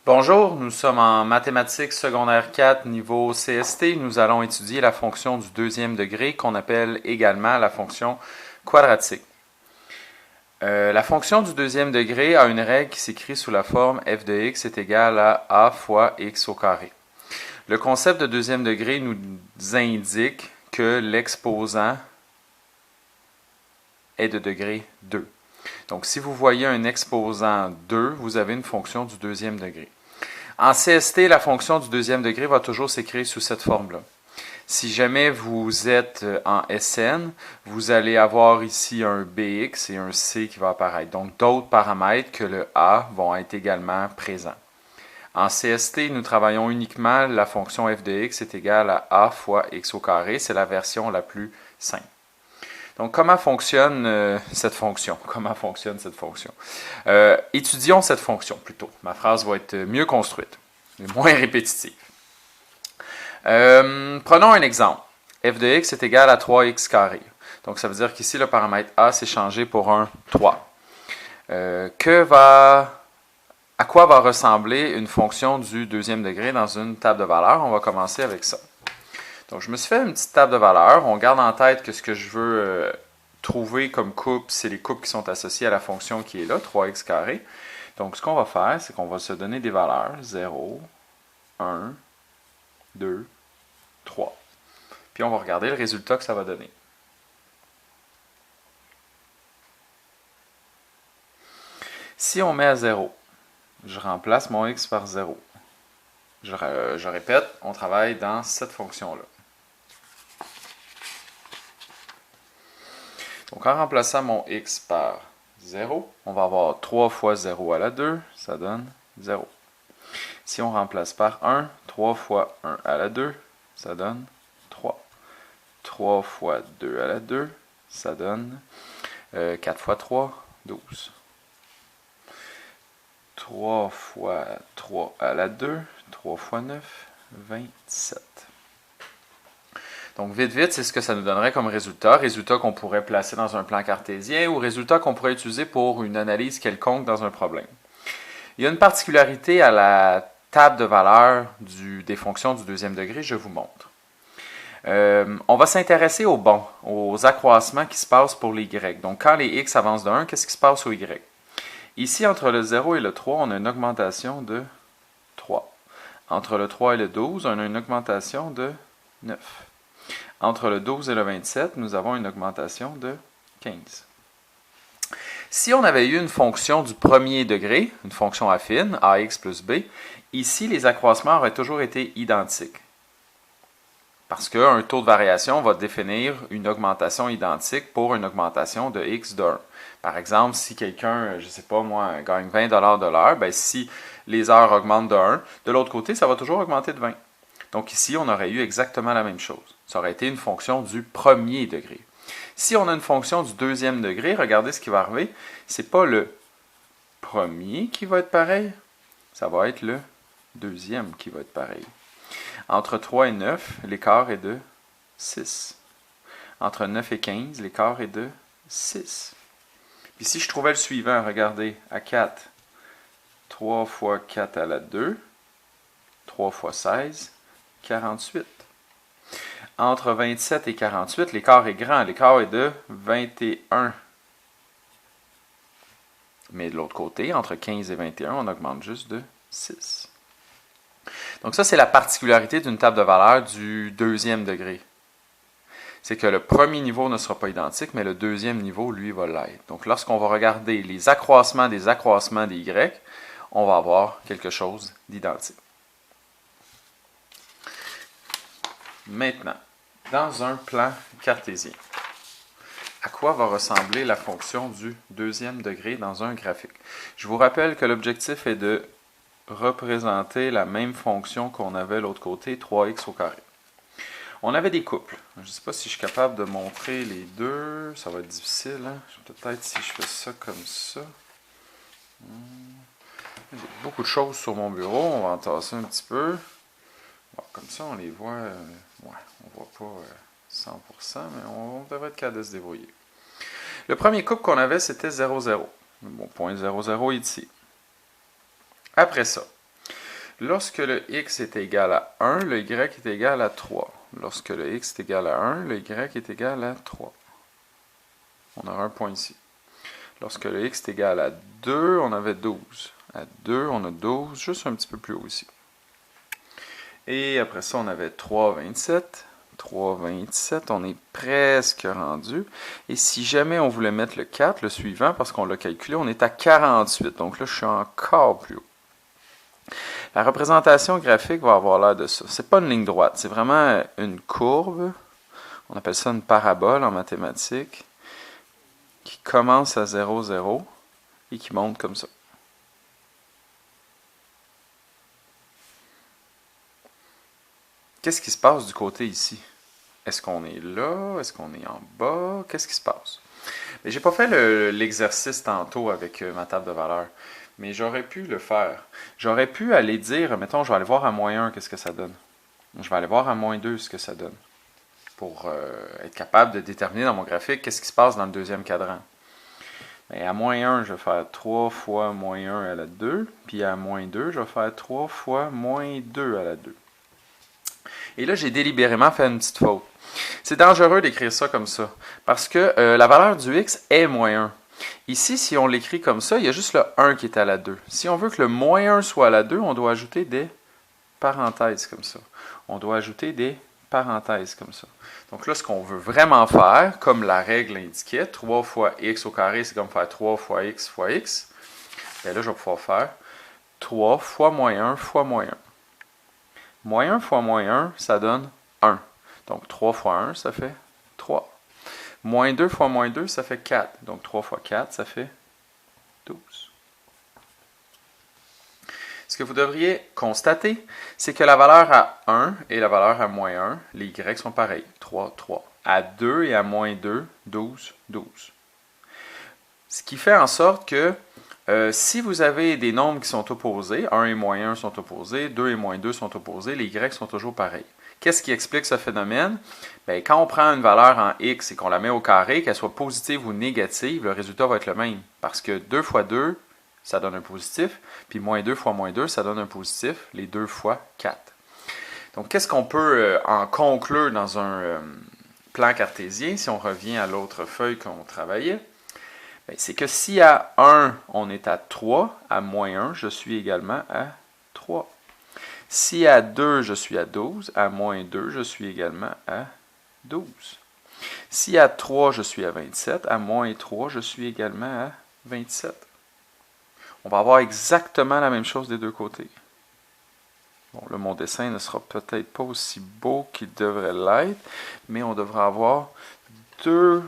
Bonjour, nous sommes en mathématiques secondaire 4 niveau CST. Nous allons étudier la fonction du deuxième degré qu'on appelle également la fonction quadratique. La fonction du deuxième degré a une règle qui s'écrit sous la forme f de x est égal à a fois x au carré. Le concept de deuxième degré nous indique que l'exposant est de degré 2. Donc, si vous voyez un exposant 2, vous avez une fonction du deuxième degré. En CST, la fonction du deuxième degré va toujours s'écrire sous cette forme-là. Si jamais vous êtes en SN, vous allez avoir ici un BX et un C qui va apparaître. Donc, d'autres paramètres que le A vont être également présents. En CST, nous travaillons uniquement la fonction f de x est égale à a fois x au carré. C'est la version la plus simple. Donc, comment fonctionne cette fonction? Étudions cette fonction plutôt. Ma phrase va être mieux construite et moins répétitive. Prenons un exemple. f de x est égal à 3x carré. Donc, ça veut dire qu'ici, le paramètre a s'est changé pour un 3. À quoi va ressembler une fonction du deuxième degré dans une table de valeurs? On va commencer avec ça. Donc, je me suis fait une petite table de valeurs. On garde en tête que ce que je veux trouver comme couple, c'est les couples qui sont associés à la fonction qui est là, 3x carré. Donc, ce qu'on va faire, c'est qu'on va se donner des valeurs 0, 1, 2, 3. Puis, on va regarder le résultat que ça va donner. Si on met à 0, je remplace mon x par 0. Je répète, on travaille dans cette fonction-là. Donc, en remplaçant mon x par 0, on va avoir 3 fois 0 à la 2, ça donne 0. Si on remplace par 1, 3 fois 1 à la 2, ça donne 3. 3 fois 2 à la 2, ça donne 4 fois 3, 12. 3 fois 3 à la 2, 3 fois 9, 27. Donc, vite, c'est ce que ça nous donnerait comme résultat. Résultat qu'on pourrait placer dans un plan cartésien ou résultat qu'on pourrait utiliser pour une analyse quelconque dans un problème. Il y a une particularité à la table de valeurs des fonctions du deuxième degré, je vous montre. On va s'intéresser aux accroissements qui se passent pour les y. Donc, quand les x avancent de 1, qu'est-ce qui se passe aux y? Ici, entre le 0 et le 3, on a une augmentation de 3. Entre le 3 et le 12, on a une augmentation de 9. Entre le 12 et le 27, nous avons une augmentation de 15. Si on avait eu une fonction du premier degré, une fonction affine, ax plus b, ici, les accroissements auraient toujours été identiques. Parce qu'un taux de variation va définir une augmentation identique pour une augmentation de x de 1. Par exemple, si quelqu'un, je ne sais pas moi, gagne 20 $ de l'heure, ben si les heures augmentent de 1, de l'autre côté, ça va toujours augmenter de 20. Donc ici, on aurait eu exactement la même chose. Ça aurait été une fonction du premier degré. Si on a une fonction du deuxième degré, regardez ce qui va arriver. Ce n'est pas le premier qui va être pareil, ça va être le deuxième qui va être pareil. Entre 3 et 9, l'écart est de 6. Entre 9 et 15, l'écart est de 6. Puis si je trouvais le suivant, regardez, à 4, 3 fois 4 à la 2, 3 fois 16, 48. Entre 27 et 48, l'écart est grand. L'écart est de 21. Mais de l'autre côté, entre 15 et 21, on augmente juste de 6. Donc ça, c'est la particularité d'une table de valeurs du deuxième degré. C'est que le premier niveau ne sera pas identique, mais le deuxième niveau, lui, va l'être. Donc lorsqu'on va regarder les accroissements des y, on va avoir quelque chose d'identique. Maintenant, dans un plan cartésien, à quoi va ressembler la fonction du deuxième degré dans un graphique? Je vous rappelle que l'objectif est de représenter la même fonction qu'on avait de l'autre côté, 3x au carré. On avait des couples. Je ne sais pas si je suis capable de montrer les deux. Ça va être difficile. Hein? Peut-être si je fais ça comme ça. J'ai beaucoup de choses sur mon bureau. On va entasser un petit peu. Bon, comme ça, on les voit. Ouais, on ne voit pas 100%, mais on devrait être capable de se débrouiller. Le premier couple qu'on avait, c'était 0, 0. Mon point 0, 0 est ici. Après ça, Lorsque le x est égal à 1, le y est égal à 3. Lorsque le x est égal à 1, le y est égal à 3. On aura un point ici. Lorsque le x est égal à 2, on avait 12. À 2, on a 12, juste un petit peu plus haut ici. Et après ça, on avait 3, 27. 3, 27, on est presque rendu. Et si jamais on voulait mettre le 4, le suivant, parce qu'on l'a calculé, on est à 48. Donc là, je suis encore plus haut. La représentation graphique va avoir l'air de ça. C'est pas une ligne droite, c'est vraiment une courbe. On appelle ça une parabole en mathématiques, qui commence à 0, 0 et qui monte comme ça. Qu'est-ce qui se passe du côté ici? Est-ce qu'on est là? Est-ce qu'on est en bas? Qu'est-ce qui se passe? Mais j'ai pas fait l'exercice tantôt avec ma table de valeur, mais j'aurais pu le faire. J'aurais pu aller dire, mettons, je vais aller voir à -1, qu'est-ce que ça donne. Je vais aller voir à -2 ce que ça donne, pour être capable de déterminer dans mon graphique qu'est-ce qui se passe dans le deuxième cadran. Et à -1, je vais faire 3 fois -1 à la 2, puis à -2, je vais faire 3 fois -2 à la 2. Et là, j'ai délibérément fait une petite faute. C'est dangereux d'écrire ça comme ça, parce que la valeur du x est -1. Ici, si on l'écrit comme ça, il y a juste le 1 qui est à la 2. Si on veut que le -1 soit à la 2, on doit ajouter des parenthèses comme ça. On doit ajouter des parenthèses comme ça. Donc là, ce qu'on veut vraiment faire, comme la règle indiquait, 3 fois x au carré, c'est comme faire 3 fois x fois x. Bien là, je vais pouvoir faire 3 fois -1 fois -1. -1 fois -1, ça donne 1. Donc 3 fois 1, ça fait 3. -2 fois -2, ça fait 4. Donc 3 fois 4, ça fait 12. Ce que vous devriez constater, c'est que la valeur à 1 et la valeur à -1, les y sont pareils. 3, 3. À 2 et à -2, 12, 12. Ce qui fait en sorte que si vous avez des nombres qui sont opposés, 1 et -1 sont opposés, 2 et -2 sont opposés, les y sont toujours pareils. Qu'est-ce qui explique ce phénomène? Bien, quand on prend une valeur en x et qu'on la met au carré, qu'elle soit positive ou négative, le résultat va être le même. Parce que 2 fois 2, ça donne un positif, puis -2 fois -2, ça donne un positif, les 2 fois 4. Donc, qu'est-ce qu'on peut en conclure dans un plan cartésien, si on revient à l'autre feuille qu'on travaillait? C'est que si à 1, on est à 3, à -1, je suis également à 3. Si à 2, je suis à 12, à -2, je suis également à 12. Si à 3, je suis à 27, à -3, je suis également à 27. On va avoir exactement la même chose des deux côtés. Bon, là, mon dessin ne sera peut-être pas aussi beau qu'il devrait l'être, mais on devrait avoir deux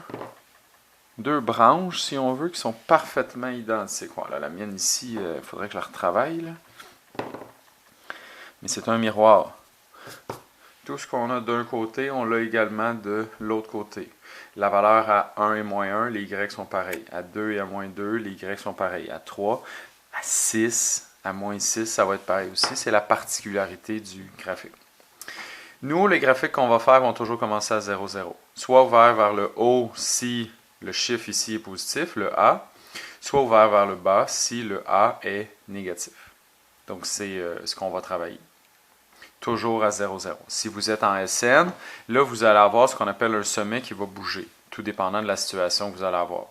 branches, si on veut, qui sont parfaitement identiques. Voilà, la mienne ici, il faudrait que je la retravaille, là. Mais c'est un miroir. Tout ce qu'on a d'un côté, on l'a également de l'autre côté. La valeur à 1 et -1, les y sont pareils. À 2 et à -2, les y sont pareils. À 3, à 6, à -6, ça va être pareil aussi. C'est la particularité du graphique. Nous, les graphiques qu'on va faire vont toujours commencer à 0, 0. Soit ouvert vers le haut si le chiffre ici est positif, le A, soit ouvert vers le bas si le A est négatif. Donc, c'est ce qu'on va travailler. Toujours à 0, 0. Si vous êtes en SN, là, vous allez avoir ce qu'on appelle un sommet qui va bouger, tout dépendant de la situation que vous allez avoir.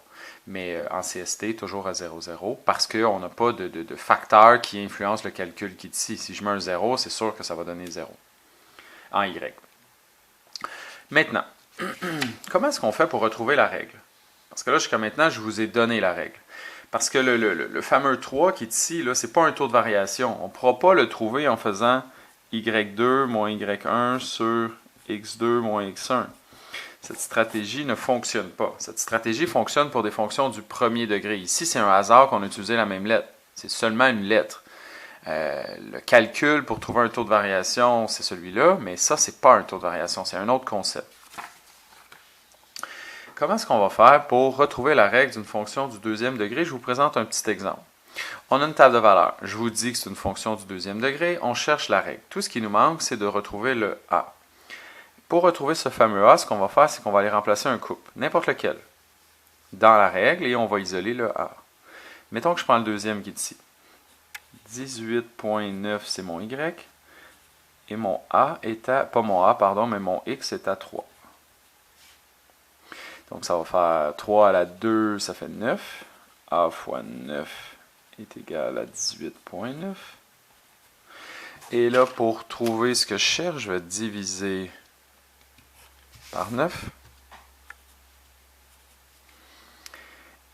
Mais en CST, toujours à 0, 0, parce qu'on n'a pas de facteur qui influence le calcul qui est ici. Si je mets un 0, c'est sûr que ça va donner 0 en Y. Maintenant, comment est-ce qu'on fait pour retrouver la règle? Parce que là, jusqu'à maintenant, je vous ai donné la règle. Parce que le fameux 3 qui est ici, ce n'est pas un taux de variation. On ne pourra pas le trouver en faisant y2 moins y1 sur x2 moins x1. Cette stratégie ne fonctionne pas. Cette stratégie fonctionne pour des fonctions du premier degré. Ici, c'est un hasard qu'on a utilisé la même lettre. C'est seulement une lettre. Le calcul pour trouver un taux de variation, c'est celui-là, mais ça, c'est pas un taux de variation, c'est un autre concept. Comment est-ce qu'on va faire pour retrouver la règle d'une fonction du deuxième degré? Je vous présente un petit exemple. On a une table de valeurs. Je vous dis que c'est une fonction du deuxième degré. On cherche la règle. Tout ce qui nous manque, c'est de retrouver le A. Pour retrouver ce fameux A, ce qu'on va faire, c'est qu'on va aller remplacer un couple, n'importe lequel, dans la règle, et on va isoler le A. Mettons que je prends le deuxième qui est ici. 18.9, c'est mon Y. Et mon A est à, pas mon A, pardon, mais mon X est à 3. Donc ça va faire 3 à la 2, ça fait 9. A fois 9 est égal à 18.9. Et là, pour trouver ce que je cherche, je vais diviser par 9.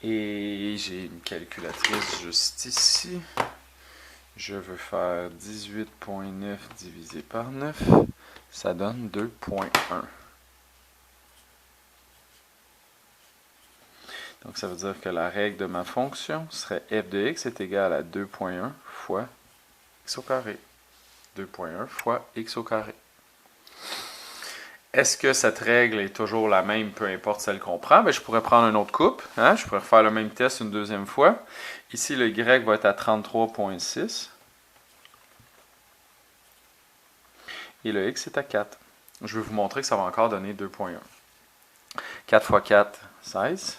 Et j'ai une calculatrice juste ici. Je veux faire 18.9 divisé par 9. Ça donne 2.1. Donc ça veut dire que la règle de ma fonction serait f de x est égal à 2.1 fois x au carré. 2.1 fois x au carré. Est-ce que cette règle est toujours la même, peu importe celle qu'on prend? Bien, je pourrais prendre une autre coupe. Hein? Je pourrais refaire le même test une deuxième fois. Ici, le y va être à 33.6. Et le x est à 4. Je vais vous montrer que ça va encore donner 2.1. 4 fois 4, 16.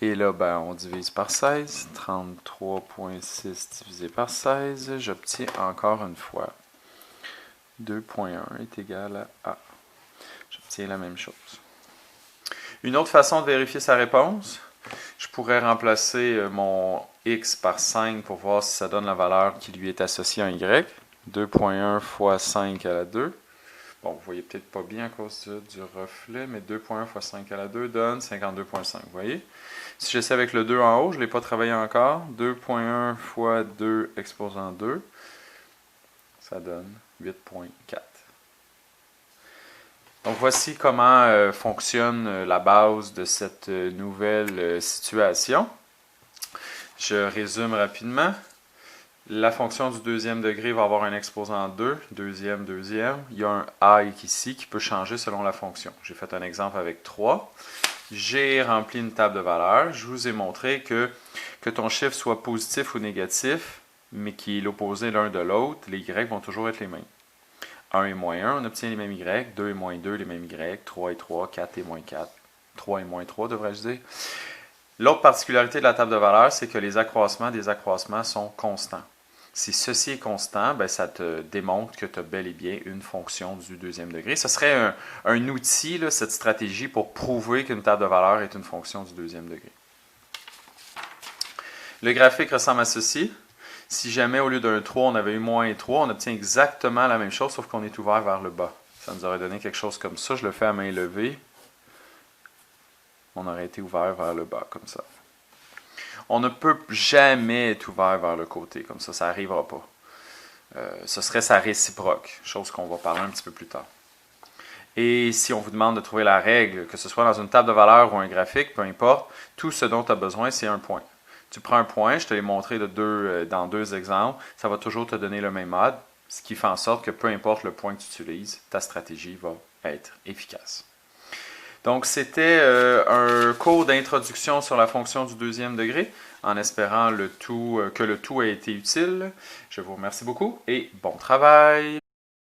Et là, ben, on divise par 16. 33.6 divisé par 16. J'obtiens encore une fois 2.1 est égal à A. J'obtiens la même chose. Une autre façon de vérifier sa réponse, je pourrais remplacer mon x par 5 pour voir si ça donne la valeur qui lui est associée à un y. 2.1 fois 5 à la 2. Bon, vous voyez peut-être pas bien à cause du reflet, mais 2.1 fois 5 à la 2 donne 52.5. Vous voyez? Si j'essaie avec le 2 en haut, je ne l'ai pas travaillé encore. 2.1 fois 2 exposant 2, ça donne 8.4. Donc voici comment fonctionne la base de cette nouvelle situation. Je résume rapidement. La fonction du deuxième degré va avoir un exposant 2, deuxième. Il y a un a ici qui peut changer selon la fonction. J'ai fait un exemple avec 3. J'ai rempli une table de valeurs. Je vous ai montré que ton chiffre soit positif ou négatif, mais qui est l'opposé l'un de l'autre, les y vont toujours être les mêmes. 1 et moins 1, on obtient les mêmes y. 2 et moins 2, les mêmes y. 3 et 3, 4 et moins 4. 3 et moins 3, devrais-je dire. L'autre particularité de la table de valeurs, c'est que les accroissements des accroissements sont constants. Si ceci est constant, ben ça te démontre que tu as bel et bien une fonction du deuxième degré. Ce serait un outil, là, cette stratégie, pour prouver qu'une table de valeurs est une fonction du deuxième degré. Le graphique ressemble à ceci. Si jamais au lieu d'un 3, on avait eu moins 3, on obtient exactement la même chose, sauf qu'on est ouvert vers le bas. Ça nous aurait donné quelque chose comme ça. Je le fais à main levée. On aurait été ouvert vers le bas, comme ça. On ne peut jamais être ouvert vers le côté, comme ça n'arrivera pas. Ce serait sa réciproque, chose qu'on va parler un petit peu plus tard. Et si on vous demande de trouver la règle, que ce soit dans une table de valeurs ou un graphique, peu importe, tout ce dont tu as besoin, c'est un point. Tu prends un point, je te l'ai montré dans deux exemples, ça va toujours te donner le même mode, ce qui fait en sorte que peu importe le point que tu utilises, ta stratégie va être efficace. Donc, c'était un cours d'introduction sur la fonction du deuxième degré, en espérant que le tout ait été utile. Je vous remercie beaucoup et bon travail!